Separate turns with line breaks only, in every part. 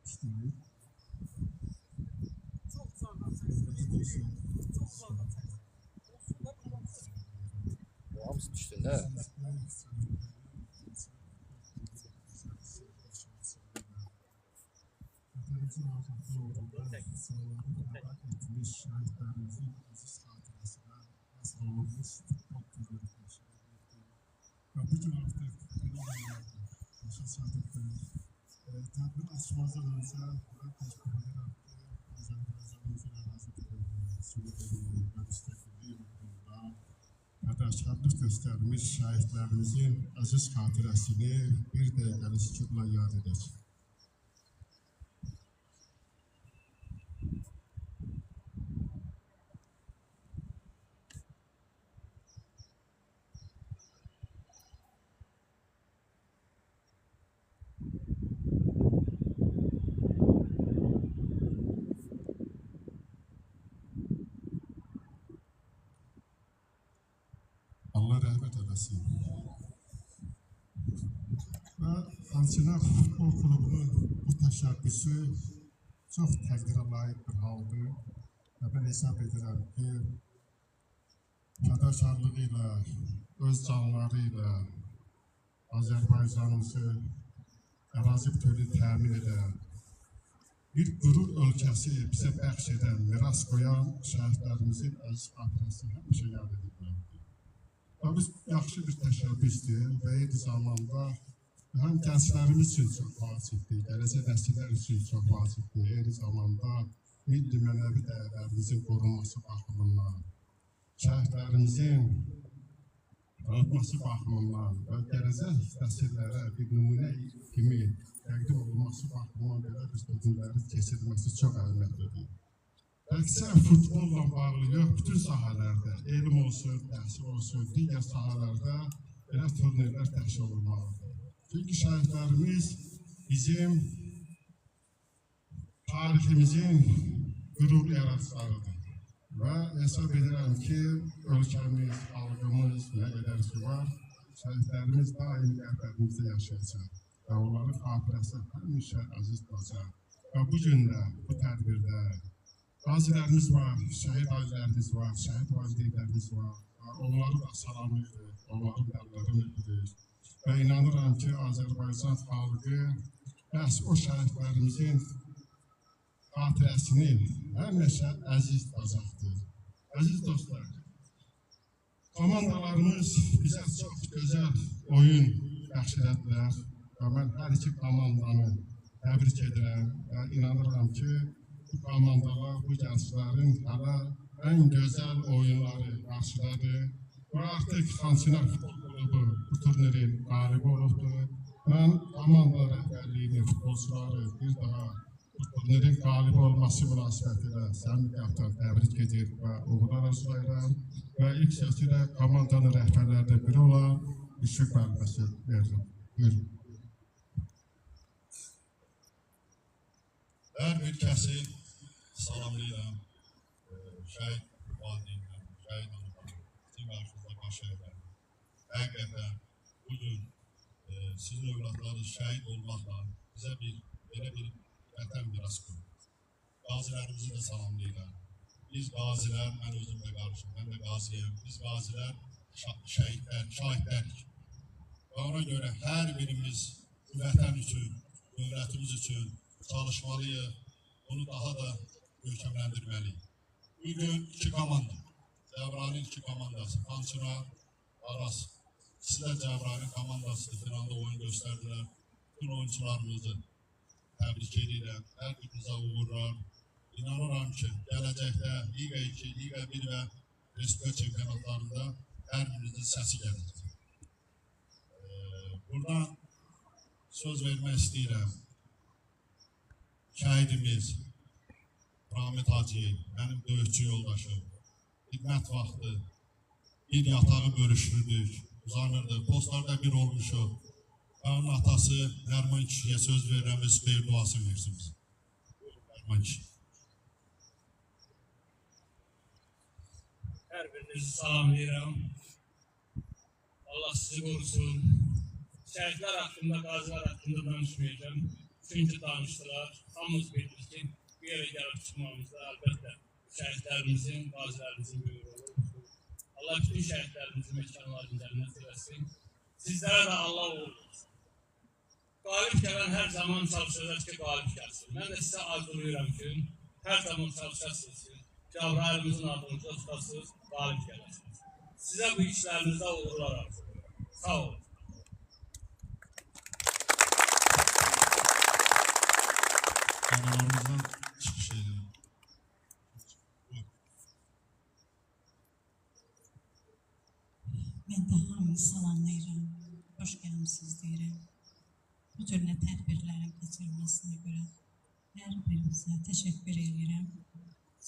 işləyir.
Hamısı düşdün də.
Vətənimizin azadlığı uğrunda sınırları etmiş şəhidlərimizin əziz xatirəsinə həsr olunmuş futbol turniri təşkil edildi. Və bu gün artıq başa çatdıqdır. Tədbir açmazdan öncə mən təşkil edirəm ki, Azərbaycanımızın ərazi bütövlüyü, suverenliyi və müstəqilliyi uğrunda fədakarlıq göstərmiş şəhidlərimizin əziz xatirəsini bir dəqiqəlik sükutla yad edək. Allah rəhmət eləsin. Və Həmçinin Futbol Klubunun bu təşəbbüsü çox təqdirə layiq bir haldır. Və mən hesab edirəm ki, fədakarlığı ilə, öz canları ilə Azərbaycanımızı ərazi bütövlüyü təmin edən, bir qürur ölkəsi bizə bəxş edən, miras qoyan şəhidlərimizin əziz xatirəsi həmişə yad edilməlidir. Və biz yaxşı bir təşəbbüsdür və eyni zamanda həm gənclərimiz üçün çox vacibdir, gələcək nəsillər üçün çox vacibdir, eyni zamanda milli mənəvi dəyərlərimizin qorunması baxımından, şəhidlərimizin qorunması baxımından və gələcək nəsillərə bir nümunə kimi təqdim olunması baxımından belə bir tədbirlərin keçirilməsi çox əhəmiyyətlidir. Təkcə futbolla bağlı yox, bütün sahələrdə, elm olsun, təhsil olsun, digər sahələrdə belə turnirlər təşkil olunmalıdır. Çünki şəhidlərimiz bizim tariximizin qürurlu yaradıcılarıdır. Və hesab edirəm ki, ölkəmiz, xalqımız, nə qədər ki var, şəhidlərimiz daim qəlbimizdə yaşayacaq və onların xatirəsi həmişə əziz qalacaq. Və bu gün də, bu tədbirdə qazilərimiz var, şəhid ailələrimiz var, şəhid valideynlərimiz var. Onları da salamlayırıq, onların qəlblərini öpürük. Və inanıram ki, Azərbaycan xalqı məhz o şəhidlərimizin xatirəsini həmişə əziz tutacaqdır. Əziz dostlar, komandalarımız bizə çox gözəl oyun bəxş elədilər və mən hər iki komandanı təbrik edirəm və inanıram ki, bu komandalar, bu gənclərin hələ ən gözəl oyunları qarşıladı və artıq Xankənar Futbol Klubu bu turnirin qalibi olubdur. Mən komanda rəhbərliyini, futbolçuları bir daha bu turnirin qalibi olması münasibətilə səmimi qəlbdən təbrik edir və uğurlar arzulayıram və ilk sözülə komandanın rəhbərlərindən biri olan Müşfiq müəlliməsi verirəm. Buyurun.
Hər bir kəsi salamlayıram, şəhid valideynlər, şəhid analar, sizin qarşınızda baş əyirəm. Həqiqətən bugün sizin övladlarınız şəhid olmaqla bizə belə bir vətən miras qoyur. Qazilərimizi də salamlayıram. Biz qazilər, mən özüm də qarışım, mən də qaziyəm. Biz qazilər, şəhidlər, şahidlərik. Və ona görə hər birimiz bu vətən üçün, dövlətimiz üçün çalışmalıyıq, onu daha da görkəmləndirməliyik. Bugün iki komanda, Cəbrayılın iki komandası, Xankənar, Aras, ikisi də Cəbrayılın komandasıdır, finalda oyun göstərdilər. Bütün oyuncularımızı təbrik edirəm, hər birinizə uğurlar. İnanıram ki, gələcəkdə Liga 2, Liga 1 və Respublika çempionatlarında hər birinizin səsi gələcək. Buradan söz vermək istəyirəm. Şəhidimiz Rahmet Hacıyev, mənim döyüşçü yoldaşım, xidmət vaxtı bir yatağı bölüşdürdük, uzanırdı, postlarda bir olmuşuq. Və onun atası Nərman kişiyə söz verirəm və süper duası versiniz. Nərman kişi.
Hər birinizi salamlayıram. Allah sizi qorusun. Şəhidlər haqqında, qazilər haqqında danışmayacağım. Çünki danışdılar. Hamımız bildik ki, bir yerə gəlib çıxmamızda əlbəttə şəhidlərimizin, qazilərimizin böyük olur. Allah bütün şəhidlərimizin məkanlarını cənnət eləsin. Sizlərə də Allah uğurludur. Qalib gələn hər zaman çalışacaq ki, qalib gəlsin. Mən də sizə arzulayıram ki, hər zaman çalışasınız ki, Cəbrailimizin adını tutasınız, qalib gələsiniz. Sizə bu işlərinizdə uğurlar arzulayıram. Sağ olun.
Kanalımızdan çıxış edelim.
Mən də hamını salamlayıram, xoş gəlmisiniz deyirəm. Bu cürlə tədbirlərin keçirilməsinə görə hər birinizə təşəkkür edirəm.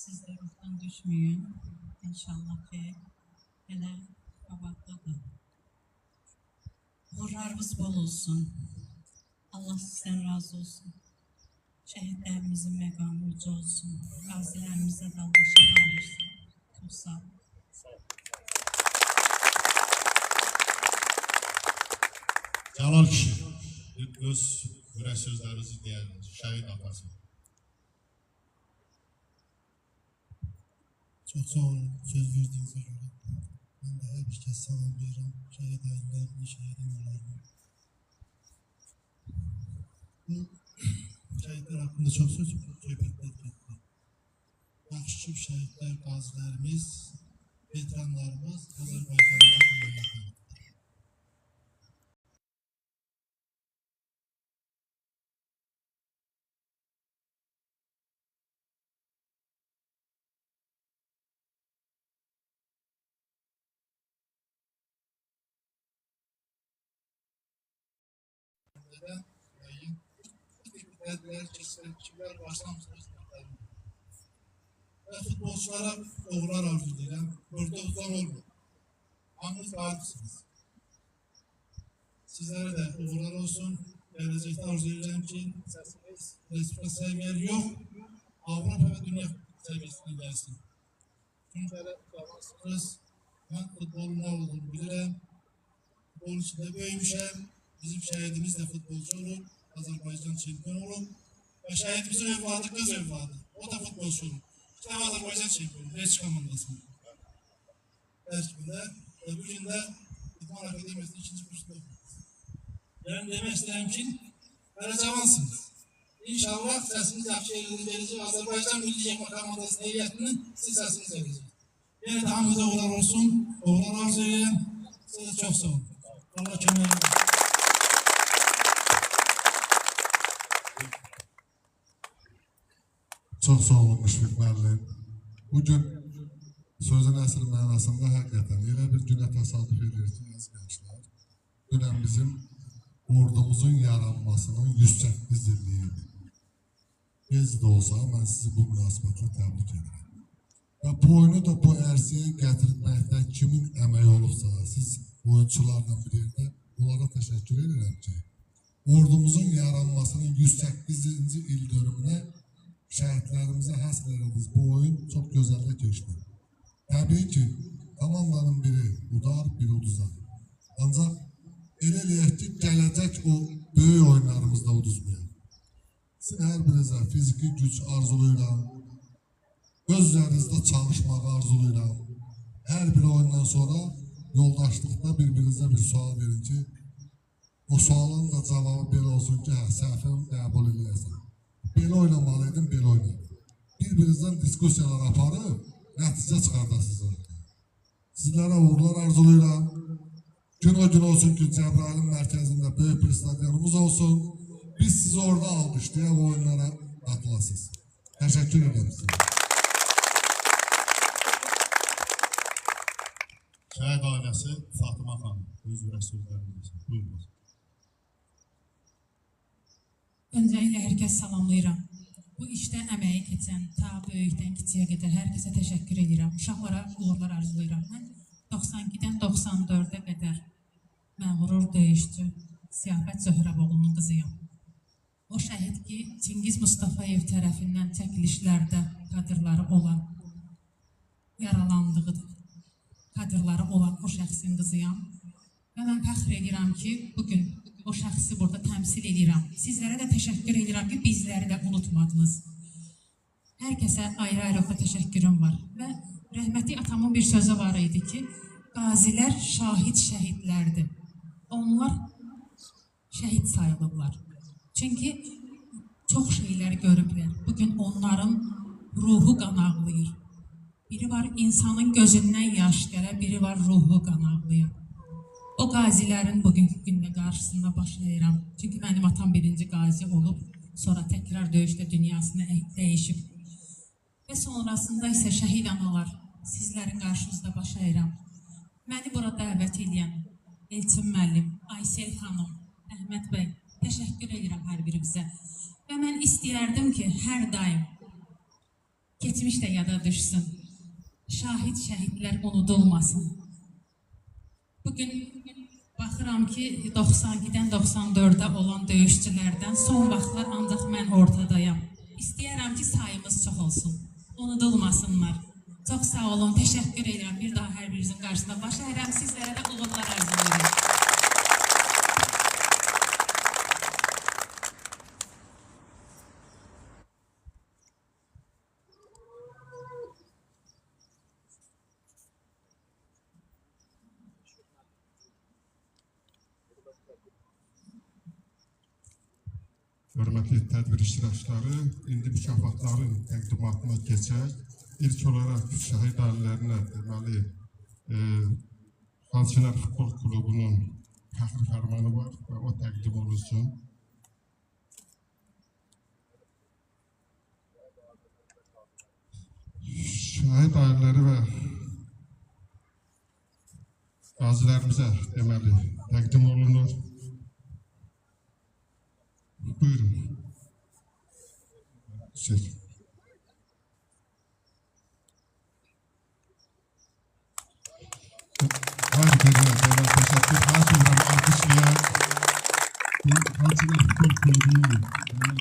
Siz də ruhdan düşməyin, inşallah ki, elə qabaqdadır. Uğurlarınız bol olsun, Allah sizdən razı olsun. Şəhidlərimizin məqamı uca olsun, qazilərimizə də Allah şəfa versin. Çox sağ olun.
Cəlal kişi, öz ürək sözlərinizi deyərdiniz, şəhid atası.
Çox sağ olun, söz verdiyinizə görə. Mən də hər bir kəs salamlayıram, şəhid ailələrimi, şəhid analarımı. Bu şəhidlər haqqında çox söz söhbətlər getdi. Yaxşı ki, şəhidlər, qazilərimiz, veteranlarımız Azərbaycanımıza dünyaya tədbirlər keçirən kimlər başlamışlar. Və futbolçulara uğurlar arzulayıram. Burada uzan olmayın. Hamınız qalibsiniz. Sizlərə də uğurlar olsun. Gələcəkdə arzulayıram ki, səsiniz respublika səviyyəli yox, Avropa və dünya səviyyəsində gəlsin. Çünki hələ qavansınız. Mən futbolun nə olduğunu bilirəm. Futbolun içində böyümüşəm. Bizim şəhidimiz də futbolcu olur. Azərbaycan çempion olub və şəhidimizin övladı qız övladı. O da futbolçu olub. İki tane Azərbaycan çempionu, Reç komandasında. Tərkibində və bu gün də İdman Akademiyasının ikinci kursunda oxuyuyoruz. Yəni demək istəyirəm ki, hələ cavansınız. İnşallah səsiniz yaxşı yerində gələcək. Azərbaycan Milli Yekma Komandasının heyətinin siz səsiniz gələcək. Yəni də hamıza uğurlar olsun, uğurlar arzu edirəm. Sizə çox sağ olun. Allah kömək edin.
Çox sağ olun Müşfiq müəllim. Bugün sözün əsl mənasında həqiqətən elə bir günə təsadüf edirsiniz gençlər. Dünən bizim ordumuzun yaranmasının 108 illiyidir. Gec də olsa mən sizi bu münasibətlə təbrik edirəm. Və bu oyunu da bu ərsəyə gətirməkdə kimin əməyi olubsa, siz oyunçulardan birində onlara təşəkkür edirəm ki, ordumuzun yaranmasının 108-ci il dönümünə şəhidlərimizə həsr ediniz. Bu oyun çox gözəllə keçdi. Təbii ki, komandanın biri udar, biri uduzar. Ancaq elə eləyək ki, gələcək o böyük oyunlarımızda uduzmayaq. Sizin hər birinizə fiziki güc arzulayıram, öz üzərinizdə çalışmağı arzulayıram. Hər bir oyundan sonra yoldaşlıqda bir-birinizə bir sual verin ki, o sualın da cavabı belə olsun ki, səhvimi qəbul edəyəsən. Belə oynamalıydım, belə oynadım. Bir-birinizdən diskusiyalar aparıb, nəticə çıxardasınız. Sizlərə uğurlar arzulayıram. Gün o gün olsun ki, Cəbrailim mərkəzində böyük bir stadionumuz olsun. Biz sizi orada alqışlayaq, o oyunlara qatılasınız. Təşəkkür ederim sizə.
Şəhid ailəsi Fatıma xanım, öz ürək sözlərinizi. Buyurun.
Öncəliklə hər kəs salamlayıram. Bu işdə əməyi keçən, ta böyükdən kiçiyə qədər hər kəsə təşəkkür edirəm. Uşaqlara uğurlar arzulayıram. Mən 92-dən 94-ə qədər məğrur döyüşçü Siyafət Zöhrəboğlu'nun qızıyam. O şəhid ki, Çingiz Mustafayev tərəfindən çəkilişlərdə kadrları olan, yaralandığı kadrları olan o şəxsin qızıyam. Və mən fəxr edirəm ki, bugün o şəxsi burada təmsil edirəm. Sizlərə də təşəkkür edirəm ki, bizləri də unutmadınız. Hər kəsə ayrı-ayrılıqda təşəkkürüm var. Və rəhmətli atamın bir sözü var idi ki, qazilər şahid şəhidlərdir. Onlar şəhid sayılırlar. Çünki çox şeylər görüblər. Bugün onların ruhu qan ağlayır. Biri var insanın gözündən yaş gələ, biri var ruhu qan ağlayır. O qazilərin bugünkü gündə qarşısında baş əyirəm. Çünki mənim atam birinci qazi olub, sonra təkrar döyüşdə dünyasını dəyişib. Və sonrasında isə şəhid analar, sizlərin qarşınızda baş əyirəm. Məni bura dəvət edən Elçin müəllim, Aysel xanım, Əhməd bəy, təşəkkür edirəm hər birimizə. Və mən istəyərdim ki, hər daim keçmiş də yada düşsün. Şahid şəhidlər unudulmasın. Bugün baxıram ki, 92-dən 94-də olan döyüşçülərdən son vaxtlar ancaq mən ortadayam. İstəyərəm ki, sayımız çox olsun. Unudulmasınlar. Çox sağ olun, təşəkkür edirəm. Bir daha hər birinizin qarşısında baş əyirəm. Sizlərə də uğurlar arzulayıram.
Hörmətli tədbir iştirakçıları, indi mükafatların təqdimatına keçək. İlk olaraq şəhid ailələrinə deməli Xançınar Futbol Klubunun fəxri fərmanı var və o təqdim olunsun. Şəhid ailələri və qazilərimizə deməli təqdim olunur. Buyurun. Harikasınız. Teşekkür. Hakimden alkışlayan Xançınar Futbol Klubu'nun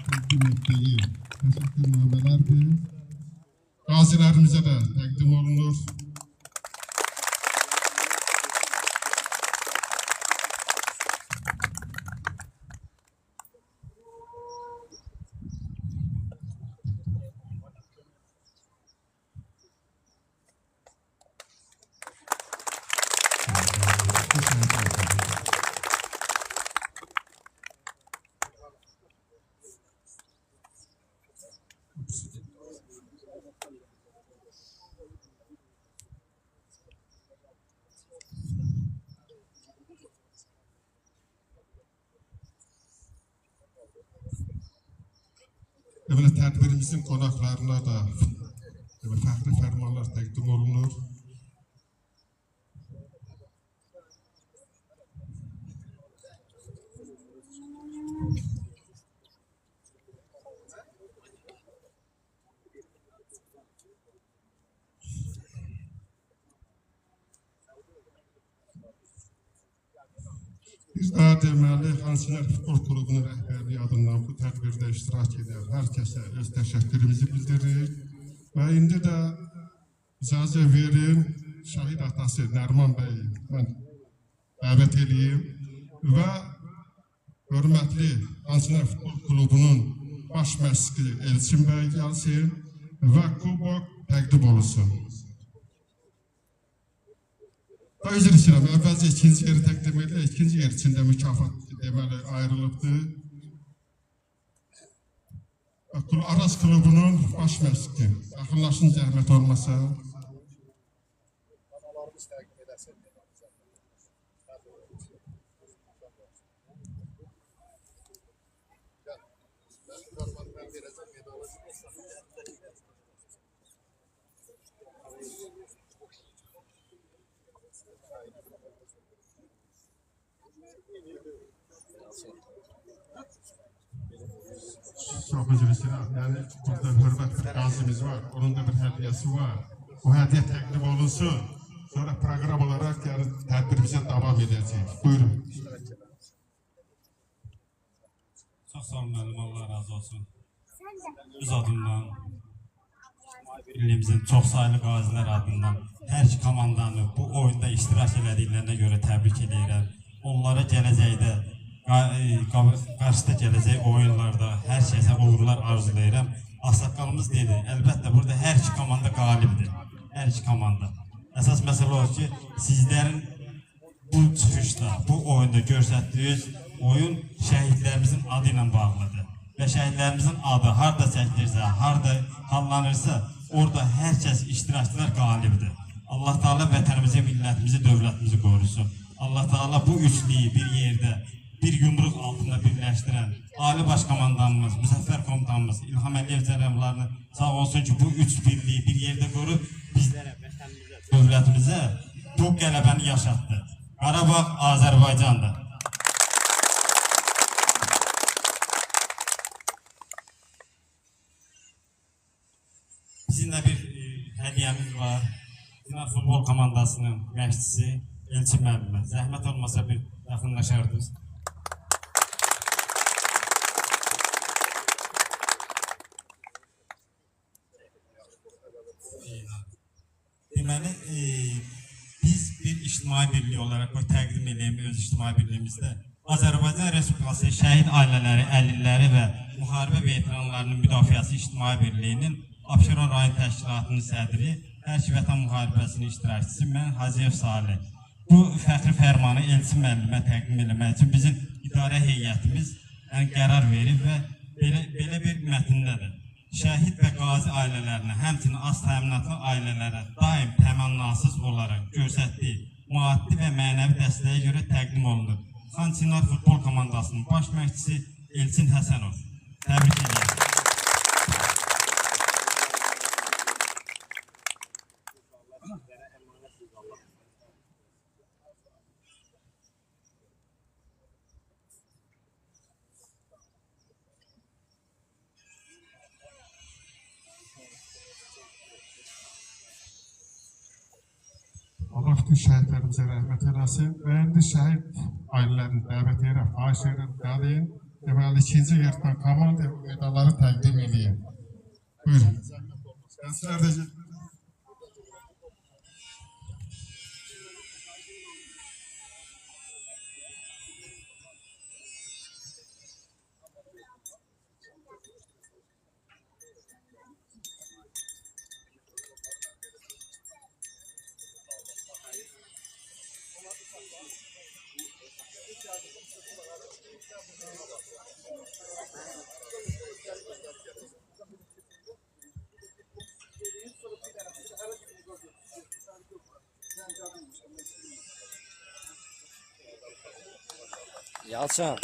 təqdim ettiği təşəkkürnamələrdir. Qazilərimizə də təqdim olunur. Böyle tədbirimizin qonaqlarına da fəxri fərmanlar təqdim olunur. Biz daha deməli Xançınar Futbol Klubunun rəhbərliyi adından bu tədbirdə iştirak edən hər kəsə öz təşəkkürümüzü bildiririk. Və indi də icazə verin, şəhid atası Nərman bəyi mən dəvət edeyim və hörmətli Xançınar Futbol Klubunun baş məşqi Elçin bəy gəlsin və kubok təqdim olunsun. Üzr istəyirəm, əvvəlcə ikinci yeri təqdim edir, ikinci yer içində mükafat deməli ayrılıbdır. Aras Klubunun baş məşqi, yaxınlaşın zəhmət olmasa. Çox üzr istəyirəm, yəni burada hörmət bir qazimiz var, onun da bir hədiyəsi var. O hədiyə təqdim olunsun, sonra proqram olaraq yəni tədbirimizə davam edəcək. Buyurun.
Çox sağ olun müəllim, Allah razı olsun. Öz adımdan, illimizin çox sayılı qazilər adından hər iki komandanı bu oyunda iştirak elədiklərinə görə təbrik edirəm. Onlara gələcəkdə qarşıda gələcək oyunlarda hər şeysə uğurlar arzulayıram. Ağsaqqalımız dedi, əlbəttə burada hər iki komanda qalibdir. Hər iki komanda. Əsas məsələ odur ki, sizlərin bu çıxışda, bu oyunda göstərdiyiniz oyun şəhidlərimizin adı ilə bağlıdır. Və şəhidlərimizin adı harada çəkilirsə, harada hallanırsa, orada hər kəs iştirakçılar qalibdir. Allah Teala vətənimizi, millətimizi, dövlətimizi qorusun. Allah Teala bu üçlüyü bir yerdə, bir yumruq altında birləşdirən Ali Baş Komandanımız, Müzəffər Komutanımız İlham Əliyev cənablarını sağ olsun ki, bu üç birliyi bir yerdə qorub bizlərə, vətənimizə, dövlətimizə bu qələbəni yaşatdı. Qarabağ Azərbaycandır. Bizim də bir hədiyəmiz var. Dinar futbol komandasının məşqçisi Elçin müəllimə. Zəhmət olmasa bir yaxınlaşardınız. Deməli, biz bir ictimai birlik olaraq təqdim edəyim öz ictimai birliyimizdə Azərbaycan Respublikası Şəhid Ailələri, Əlilləri və Müharibə Veteranlarının Müdafiəsi İctimai Birliyinin Abşeron rayon təşkilatının sədri, hər iki vətən müharibəsinin iştirakçısı mən Hacıyev Salih. Bu fəxri fərmanı Elçin müəllimə təqdim etmək üçün bizim idarə heyətimiz qərar verib və belə bir mətndədir. Şəhid və qazi ailələrinə, həmçinin az təminatlı ailələrə daim təmənnasız olaraq göstərdiyi maddi və mənəvi dəstəyə görə təqdim olunur. Xançinar futbol komandasının baş məşqçisi Elçin Həsənov. Təbrik edirəm.
Allah bütün şəhidlərimizə rəhmət eləsin və indi şəhid ailələrini dəvət edərək, xahiş edirəm, gəlin. Deməli, ikinci yerdən komanda medalları təqdim edeyim. Buyurun. Gənclər də
Yalçın.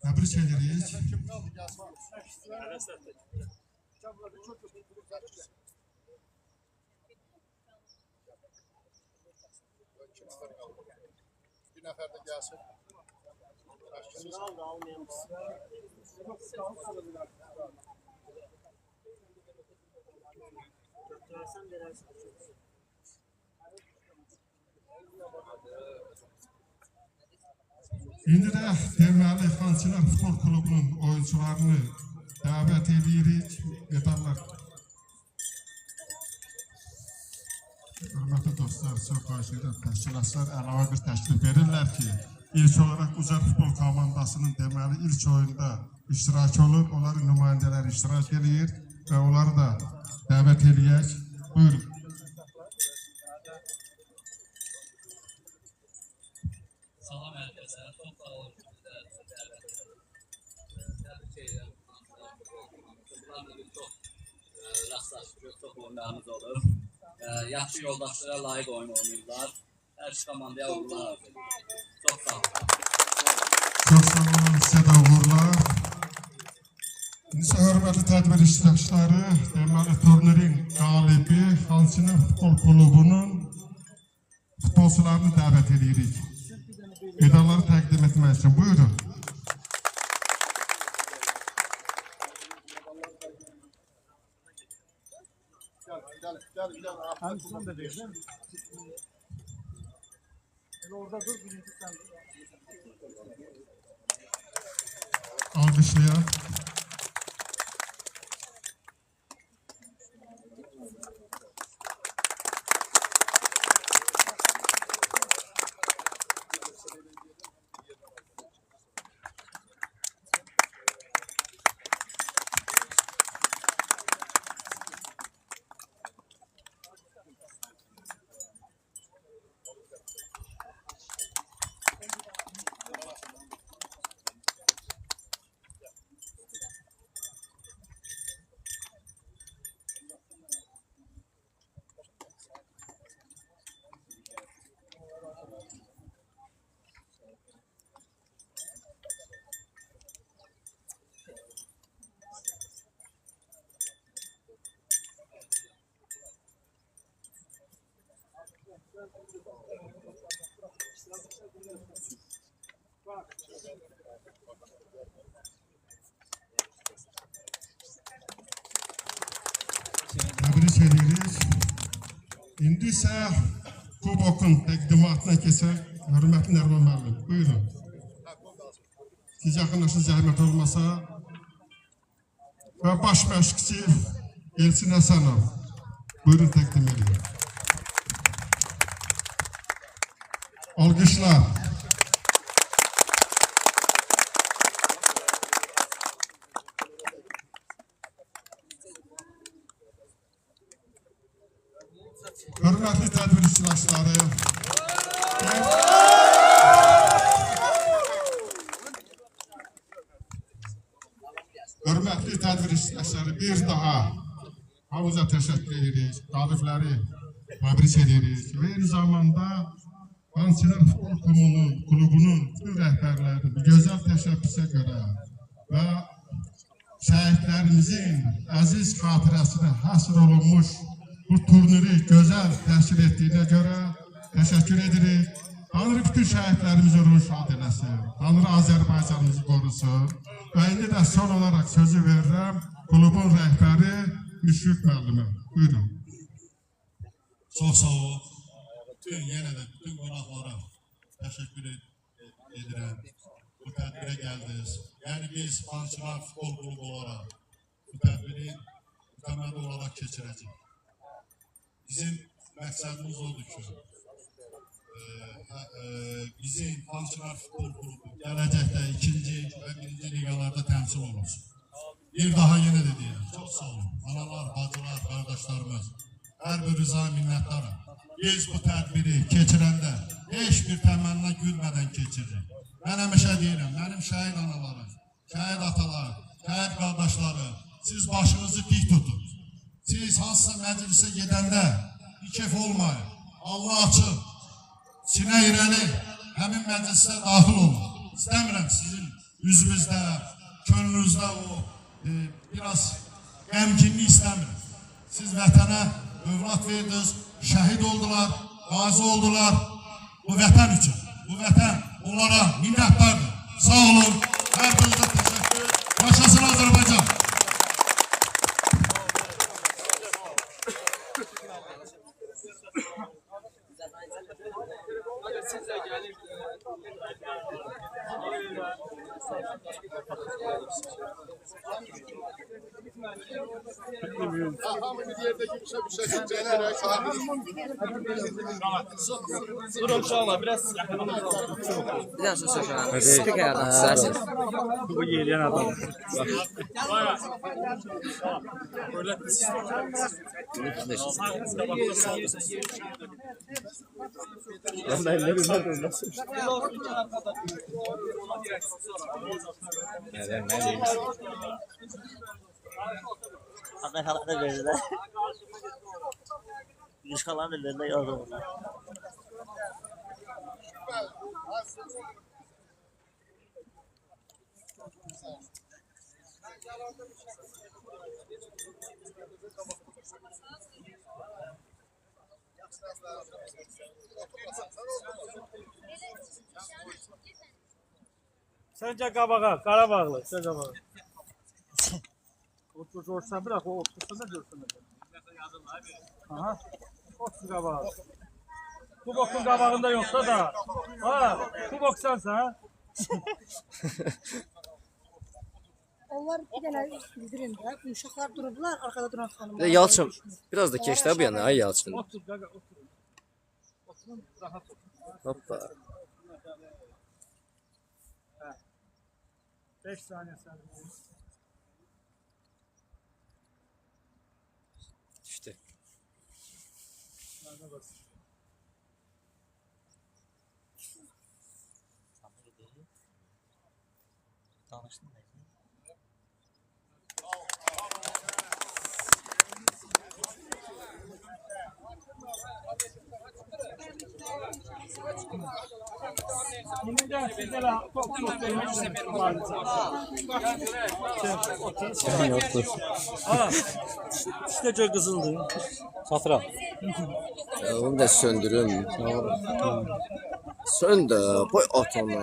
Təbrik edirik.
Bir nəfər də gəlsin.
İndi də deməli Xançinar Futbol Klubunun oyuncularını dəvət edirik. Medallar. Hörmətli dostlar, çox xahiş edirəm, təşkilatçılar əlavə bir təklif verirlər ki, ilk olaraq Ucar Futbol komandasının deməli ilk oyunda iştirak olur, onların nümayəndələri iştirak edir və onları da dəvət edək. Buyurun.
Salam herkese. Çok sağ olun. Çok rastlaşıyoruz. Çok oyunlarımız olur. Yaxşı yoldaşlara layık oyun oynuyorlar. Her iki komandaya uğurlar. Çok sağ olun.
Çok sağ olun, sizə də uğurlar. Hörmətli tədbir iştirakçıları, deməli turnirin qalibi Xançının Futbol Klubunun futbolçularını dəvət edirik. Medalları təqdim etmək üçün. Buyurun. Alkışlayan. Təbrik edirik. İndi isə kubokun təqdimatına keçək. Hörmətli Nərman müəllim, buyurun. Siz yaxınlaşın, zəhmət olmasa. Və baş məşqçi Elçin Həsənov, buyurun təqdim edin. Alqışlar. Hörmətli tədbir iştirakçıları, hörmətli tədbir iştirakçıları, bir daha hamıza təşəkkür edirik, qalibləri təbrik edirik və eyni zamanda Xançılar Futbol Klubunun bütün rəhbərlərinin gözəl təşəbbüsə görə və şəhidlərimizin əziz xatirəsinə həsr olunmuş bu turniri gözəl təşkil etdiyinə görə təşəkkür edirik. Tanrı bütün şəhidlərimizin ruhu şad eləsin. Tanrı Azərbaycanımızı qorusun. Və indi də son olaraq sözü verirəm klubun rəhbəri Müşfiq müəllimə. Buyurun.
Çok sağ ol. Yenə də bütün qonaqlara təşəkkür edirəm. Bu tədbirə gəldiniz. Yəni biz Xançılar Futbol Klubu olaraq bu tədbiri mütəmməli olaraq keçirəcəyik. Bizim məqsədimiz odur ki, bizim Xançılar Futbol Klubu gələcəkdə ikinci və birinci ligalarda təmsil olunsun. Bir daha yenə də deyirəm, çox sağ olun. Analar, bacılar, qardaşlarımız, hər birinizə minnətdarım. Biz bu tədbiri keçirəndə heç bir təmənna gülmədən keçiririk. Mən həmişə deyirəm, mənim şəhid analarım, şəhid atalar, şəhid qardaşları, siz başınızı dik tutun. Siz hansısa məclisə gedəndə ikef olmayın. Allah açıq, sinə irəli, həmin məclisə daxil olun. İstəmirəm sizin üzünüzdə, könlünüzdə o biraz qəmginlik istəmirəm. Siz vətənə övlad verdiniz, şəhid oldular, qazi oldular bu vətən üçün. Bu vətən onlara minnətdardır. Sağ olun, hər birinizə təşəkkür. Yaşasın Azərbaycan.
hamı bir yerde girişe bir şekilde çekerek.
Durun uşaqlar, biraz
Bir daha söz söyleyeyim. Spikerden isterseniz.
bu yeriyen adam. Ben de elleri nerede nasıl?
Hatta kalan da verirler. Yüz kalan da verirler yazdım onlar.
Sence qabağa, Qarabağlı, sen qabağa. Otursan bırak, o otursa da görsün. Aha, otur qabağa. Bu bokun qabağında yoksa da. Ha, bu bok sensin ha.
Onlar bir dənə bildirin də, bu uşaqlar durublar, arkada duran xanımlar.
Yalçın, biraz da keç də bu yana, ay Yalçın.
Otur, qaqa, otur. Oturun, rahat otur.
Hoppa.
5 saniye sen.
İşte.
Tanıştın mı?
İşte çok kızıldı.
Satıram.
Onu da söndürün. Söndür, koy at onu.